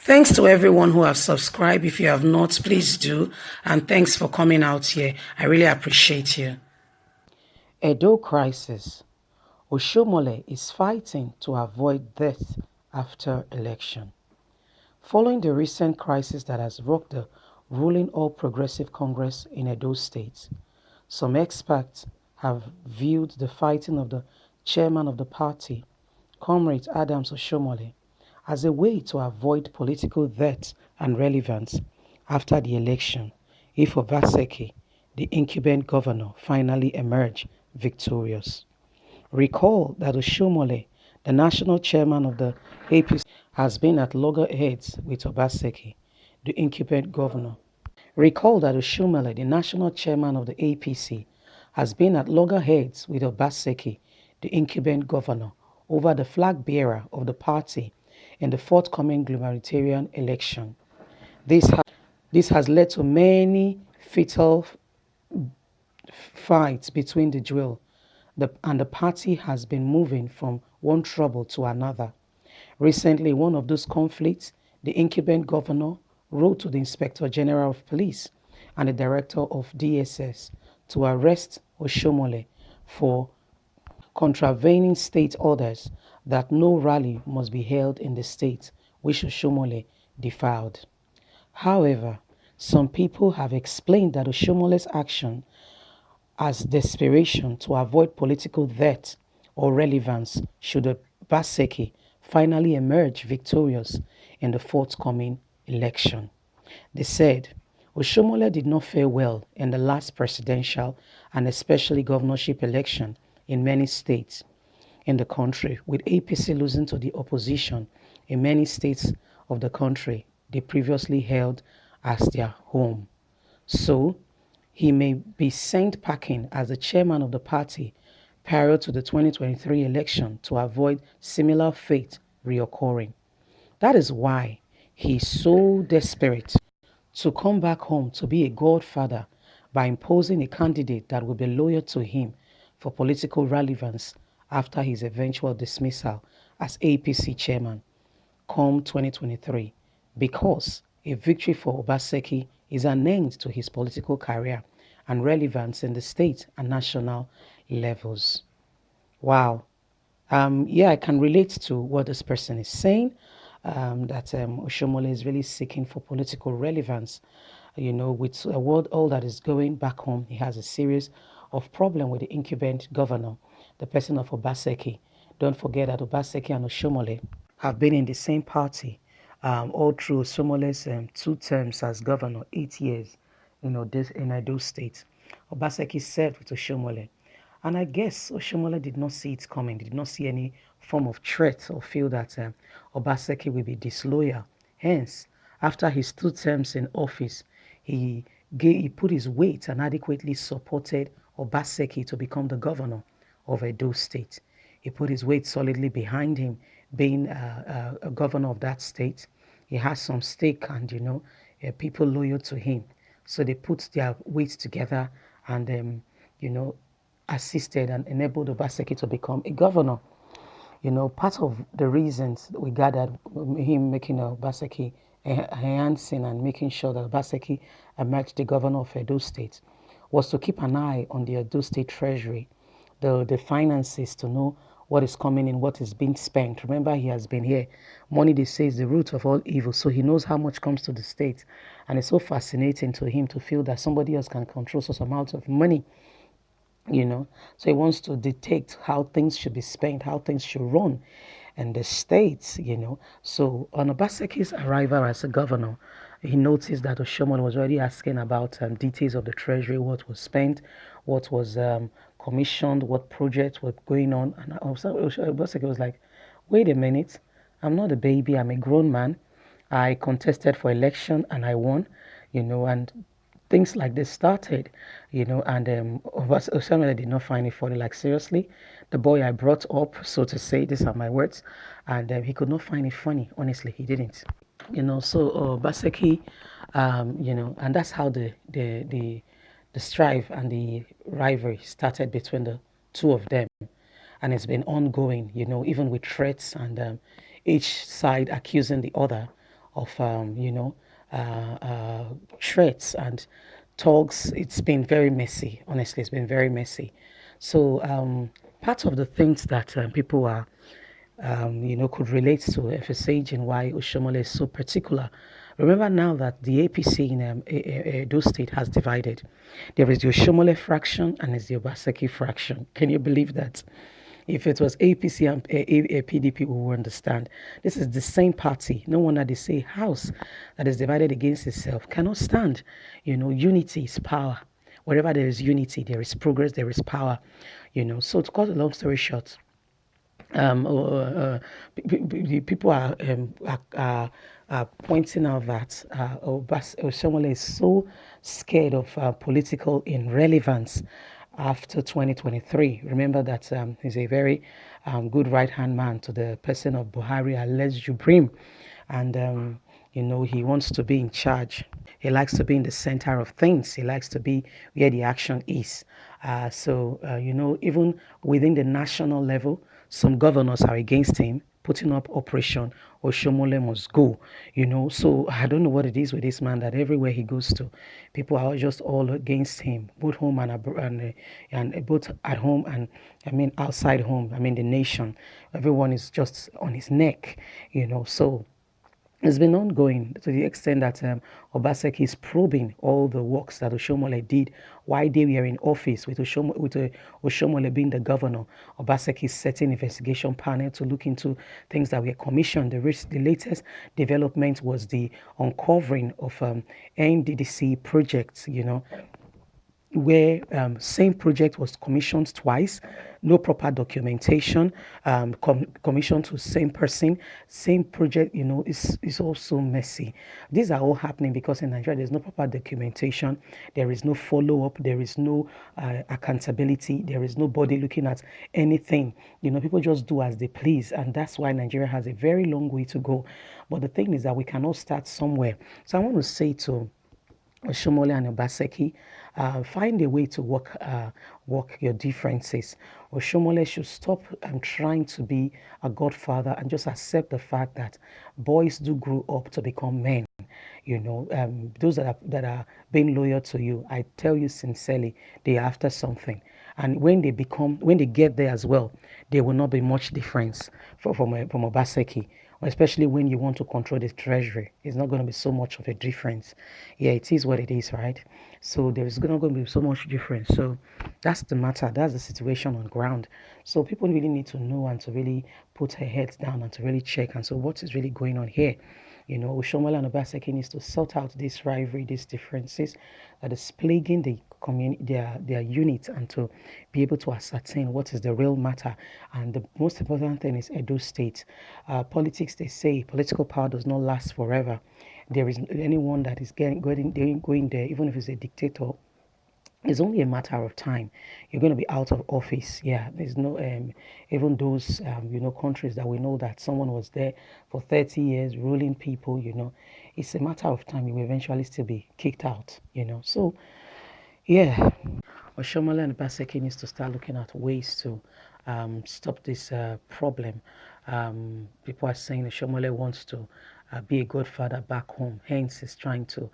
Thanks to everyone who have subscribed. If you have not, please do. And thanks for coming out here. I really appreciate you. Edo crisis. Oshiomhole is fighting to avoid death after election. Following the recent crisis that has rocked the ruling All Progressive Congress in Edo State, some experts have viewed the fighting of the chairman of the party, Comrade Adams Oshiomhole, as a way to avoid political death and relevance after the election if Obaseki, the incumbent governor, finally emerged victorious. Recall that Oshiomhole, the national chairman of the APC, has been at loggerheads with Obaseki, the incumbent governor. Recall that Oshiomhole, the national chairman of the APC, has been at loggerheads with Obaseki, the incumbent governor, over the flag bearer of the party in the forthcoming gubernatorial election. This has led to many fatal fights between the duo, and the party has been moving from one trouble to another. Recently, one of those conflicts, the incumbent governor wrote to the Inspector General of Police and the Director of DSS to arrest Oshiomhole for contravening state orders that no rally must be held in the state, which Oshiomhole defied. However, some people have explained that Oshiomole's action as desperation to avoid political death or relevance should Obaseki finally emerge victorious in the forthcoming election. They said Oshiomhole did not fare well in the last presidential and especially governorship election in many states in the country, with APC losing to the opposition in many states of the country they previously held as their home. So, he may be sent packing as the chairman of the party prior to the 2023 election to avoid similar fate reoccurring. That is why he is so desperate to come back home to be a godfather by imposing a candidate that will be loyal to him for political relevance after his eventual dismissal as APC chairman come 2023, because a victory for Obaseki is an end to his political career and relevance in the state and national levels. Wow. Yeah, I can relate to what this person is saying, that Oshiomhole is really seeking for political relevance. You know, with all that is going back home, he has a series of problem with the incumbent governor, the person of Obaseki. Don't forget that Obaseki and Oshiomhole have been in the same party all through Oshiomhole's 2 terms as governor, 8 years, this in Edo State. Obaseki served with Oshiomhole. And I guess Oshiomhole did not see it coming, did not see any form of threat or feel that Obaseki will be disloyal. Hence, after his 2 terms in office, he put his weight and adequately supported Obaseki to become the governor of Edo State. He put his weight solidly behind him being a governor of that state. He has some stake and, people loyal to him. So they put their weight together and, assisted and enabled Obaseki to become a governor. Part of the reasons we gathered him making Obaseki enhancing and making sure that Obaseki emerged the governor of Edo State was to keep an eye on the Edo State Treasury, the finances, to know what is coming in, what is being spent. Remember, he has been here. Money, they say, is the root of all evil, so he knows how much comes to the state. And it's so fascinating to him to feel that somebody else can control such amount of money. So he wants to detect how things should be spent, how things should run in the states. So on Obaseki's arrival as a governor, he noticed that Oshiomhole was already asking about details of the treasury, what was spent, what was commissioned, what projects were going on. And Obaseki was like, wait a minute, I'm not a baby, I'm a grown man. I contested for election and I won, and things like this started, and Oshiomhole did not find it funny. Like, seriously, the boy I brought up, so to say, these are my words, and he could not find it funny. Honestly, he didn't. So Baseki, and that's how the strife and the rivalry started between the two of them, and it's been ongoing. Even with threats and each side accusing the other of threats and talks. It's been very messy. Honestly, it's been very messy. So part of the things that people are could relate to FSH and why Oshiomhole is so particular. Remember now that the APC in Edo State has divided. There is the Oshiomhole fraction and there's the Obaseki fraction. Can you believe that? If it was APC and PDP, we would understand. This is the same party. No wonder they say house that is divided against itself cannot stand. Unity is power. Wherever there is unity, there is progress, there is power. So to cut a long story short, people are pointing out that Oshiomhole is so scared of political irrelevance after 2023. Remember that he's a very good right-hand man to the person of Buhari, Alex Jubrim, and he wants to be in charge. He likes to be in the center of things. He likes to be where the action is. Even within the national level, some governors are against him putting up Operation Oshiomhole must go. So I don't know what it is with this man that everywhere he goes to, people are just all against him, both home and both at home and outside home. The nation, everyone is just on his neck. So it's been ongoing to the extent that Obaseki is probing all the works that Oshiomhole did while they were in office, with Oshiomhole being the governor. Obaseki is setting investigation panel to look into things that were commissioned. The latest development was the uncovering of NDDC projects, where same project was commissioned twice, no proper documentation, commissioned to same person, same project. It's also messy. These are all happening because in Nigeria there's no proper documentation, there is no follow-up, there is no accountability, there is nobody looking at anything. People just do as they please, and that's why Nigeria has a very long way to go. But the thing is that we cannot start somewhere. So I want to say to Oshiomhole and Obaseki, find a way to work your differences. Oshiomhole should stop trying to be a godfather and just accept the fact that boys do grow up to become men. Those that are being loyal to you, I tell you sincerely, they are after something. And when they get there as well, there will not be much difference from Obaseki, especially when you want to control the treasury. It's not going to be so much of a difference. Yeah, it is what it is, right? So there is not going to be so much difference. So that's the matter. That's the situation on ground. So people really need to know and to really put their heads down and to really check. And so what is really going on here? Oshiomhole and Obaseki needs to sort out this rivalry, these differences that is plaguing the community, their unit, and to be able to ascertain what is the real matter. And the most important thing is Edo State. Politics, they say, political power does not last forever. There is anyone that is going there, even if it's a dictator, it's only a matter of time. You're going to be out of office. Yeah, there's no even those countries that we know that someone was there for 30 years ruling people. It's a matter of time. You will eventually still be kicked out. So yeah. Oshiomhole and Obaseki needs to start looking at ways to stop this problem. People are saying Oshiomhole wants to be a godfather back home, hence he's trying to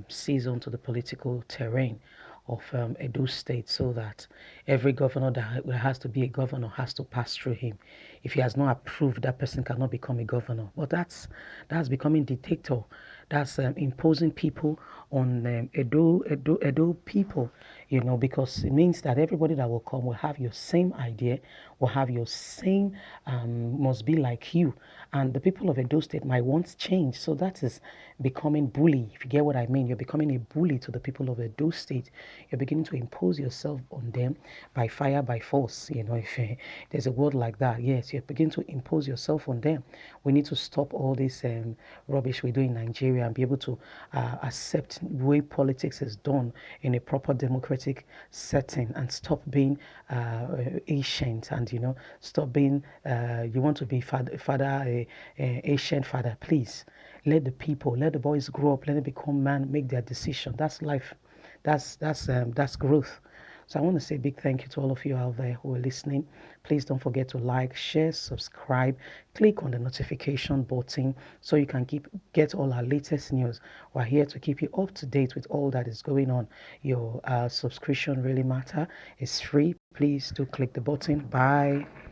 seize onto the political terrain of Edo State, so that every governor that has to be a governor has to pass through him. If he has not approved, that person cannot become a governor. But that's becoming dictator. That's imposing people on Edo people, because it means that everybody that will come will have your same idea, will have your same, must be like you. And the people of Edo State might want change. So that is becoming bully. If you get what I mean, you're becoming a bully to the people of Edo State. You're beginning to impose yourself on them by fire, by force. If there's a word like that, yes, you're beginning to impose yourself on them. We need to stop all this rubbish we do in Nigeria and be able to accept the way politics is done in a proper democratic setting, and stop being ancient, and stop being you want to be father ancient father. Please let the boys grow up, let them become man, make their decision. That's life. That's growth. So I want to say a big thank you to all of you out there who are listening. Please don't forget to like, share, subscribe, click on the notification button so you can get all our latest news. We're here to keep you up to date with all that is going on. Your subscription really matter. It's free. Please do click the button. Bye.